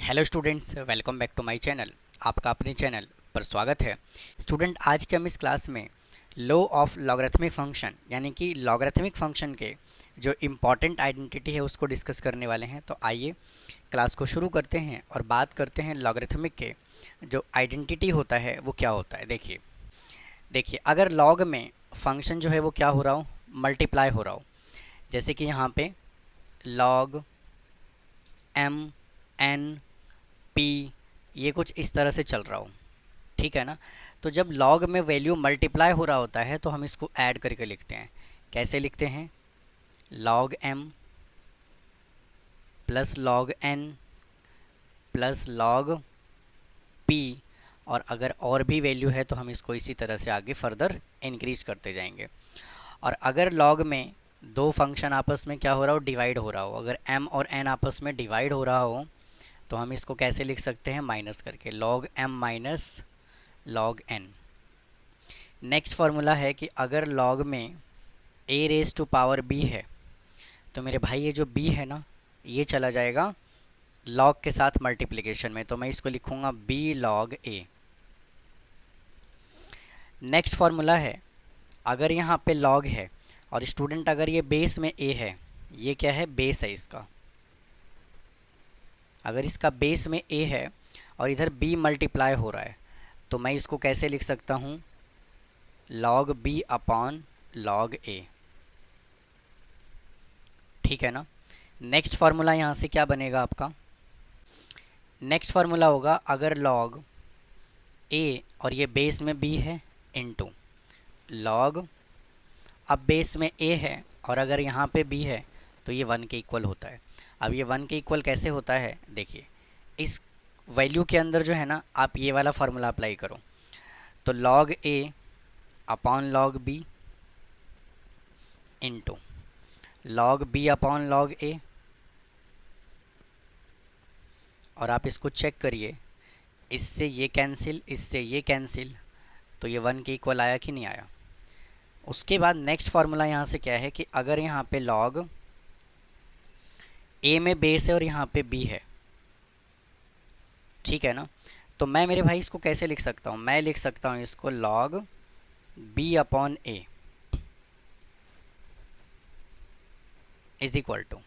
Hello students, welcome back to my channel. आपका अपने channel पर स्वागत है। स्टूडेंट, आज के हम इस क्लास में लॉ ऑफ लॉगरिथमिक फंक्शन यानी कि लॉगरिथमिक फंक्शन के जो इम्पॉर्टेंट आइडेंटिटी है उसको डिस्कस करने वाले हैं। तो आइए क्लास को शुरू करते हैं और बात करते हैं लॉगरिथमिक के जो आइडेंटिटी होता है वो क्या होता है। देखिए देखिए अगर लॉग में फंक्शन जो है वो क्या हो रहा हो, मल्टीप्लाई हो रहा हो, जैसे कि यहाँ पे लॉग एम एन पी, ये कुछ इस तरह से चल रहा हो, ठीक है ना। तो जब लॉग में वैल्यू मल्टीप्लाई हो रहा होता है तो हम इसको ऐड करके लिखते हैं। कैसे लिखते हैं? Log m plus log n plus log p, और अगर और भी वैल्यू है तो हम इसको इसी तरह से आगे फर्दर इंक्रीज करते जाएंगे। और अगर लॉग में दो फंक्शन आपस में क्या हो रहा हो, डिवाइड हो रहा हो, अगर m और n आपस में डिवाइड हो रहा हो तो हम इसको कैसे लिख सकते हैं? माइनस करके, log m minus log n। Next formula है कि अगर लॉग में a raise to power b है तो मेरे भाई ये जो b है ना, ये चला जाएगा लॉग के साथ मल्टीप्लिकेशन में, तो मैं इसको लिखूंगा b log a। Next formula है, अगर यहाँ पे लॉग है और स्टूडेंट अगर ये बेस में a है, ये क्या है? बेस है इसका। अगर इसका बेस में a है और इधर b मल्टीप्लाई हो रहा है तो मैं इसको कैसे लिख सकता हूँ? Log b upon log a, ठीक है ना। नेक्स्ट फार्मूला यहाँ से क्या बनेगा आपका? नेक्स्ट फार्मूला होगा, अगर लॉग a और ये बेस में b है इनटू लॉग, अब बेस में a है और अगर यहाँ पे b है तो ये 1 के इक्वल होता है। अब ये 1 के इक्वल कैसे होता है? देखिए इस वैल्यू के अंदर जो है ना, आप ये वाला फार्मूला अप्लाई करो, तो log a upon log b into log b upon log a, और आप इसको चेक करिए, इससे ये कैंसिल, इससे ये कैंसिल, तो ये 1 के इक्वल आया कि नहीं आया। उसके बाद नेक्स्ट फार्मूला यहाँ से क्या है कि अगर यहाँ पे लॉग a में बेस है और यहाँ पे b है, ठीक है ना, तो मैं मेरे भाई इसको कैसे लिख सकता हूँ? मैं लिख सकता हूँ इसको log b upon a is equal to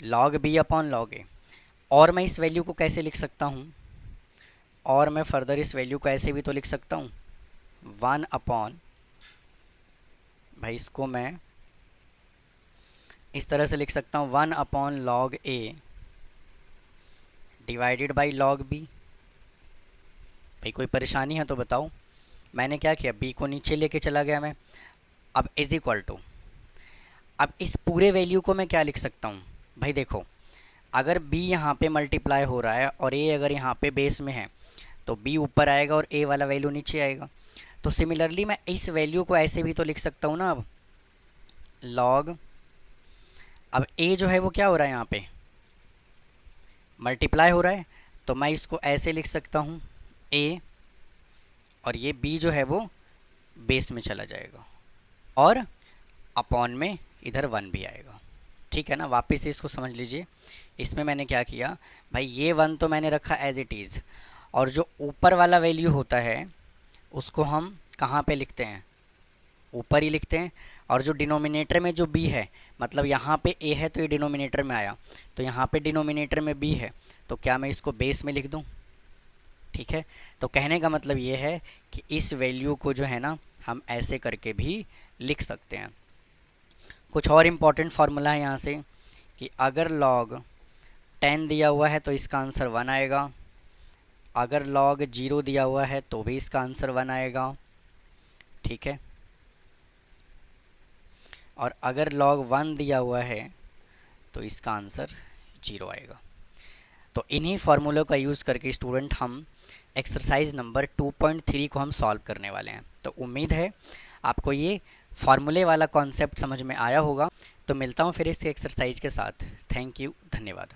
log b upon log a। और मैं इस वैल्यू को कैसे लिख सकता हूँ? और मैं फर्दर इस वैल्यू को ऐसे भी तो लिख सकता हूँ, 1 अपॉन, भाई इसको मैं इस तरह से लिख सकता हूँ, 1 upon log a divided by log b। भाई कोई परेशानी है तो बताओ। मैंने क्या किया, b को नीचे लेके चला गया मैं। अब इज इक्वल टू, अब इस पूरे वैल्यू को मैं क्या लिख सकता हूँ? भाई देखो, अगर b यहाँ पे मल्टीप्लाई हो रहा है और a अगर यहाँ पे बेस में है तो b ऊपर आएगा और a वाला वैल्यू नीचे आएगा। तो सिमिलरली मैं इस वैल्यू को ऐसे भी तो लिख सकता हूँ ना। अब लॉग, अब a जो है वो क्या हो रहा है, यहाँ पे मल्टीप्लाई हो रहा है, तो मैं इसको ऐसे लिख सकता हूँ a, और ये b जो है वो बेस में चला जाएगा और अपॉन में इधर 1 भी आएगा, ठीक है ना। वापस से इसको समझ लीजिए, इसमें मैंने क्या किया भाई, ये 1 तो मैंने रखा एज इट इज़, और जो ऊपर वाला वैल्यू होता है उसको हम कहाँ पे लिखते हैं? ऊपर ही लिखते हैं। और जो डिनोमिनेटर में जो b है, मतलब यहाँ पे a है तो ये डिनोमिनेटर में आया, तो यहाँ पे डिनोमिनेटर में b है, तो क्या मैं इसको बेस में लिख दूँ? ठीक है। तो कहने का मतलब ये है कि इस वैल्यू को जो है ना, हम ऐसे करके भी लिख सकते हैं। कुछ और इम्पॉर्टेंट फार्मूला है यहाँ से कि अगर लॉग 10 दिया हुआ है तो इसका आंसर 1 आएगा, अगर लॉग 0 दिया हुआ है तो भी इसका आंसर 1 आएगा, ठीक है। और अगर लॉग 1 दिया हुआ है तो इसका आंसर 0 आएगा। तो इन्हीं फार्मूलों का यूज़ करके स्टूडेंट हम एक्सरसाइज नंबर 2.3 को हम सॉल्व करने वाले हैं। तो उम्मीद है आपको ये फार्मूले वाला कॉन्सेप्ट समझ में आया होगा। तो मिलता हूँ फिर इस एक्सरसाइज के साथ। थैंक यू, धन्यवाद।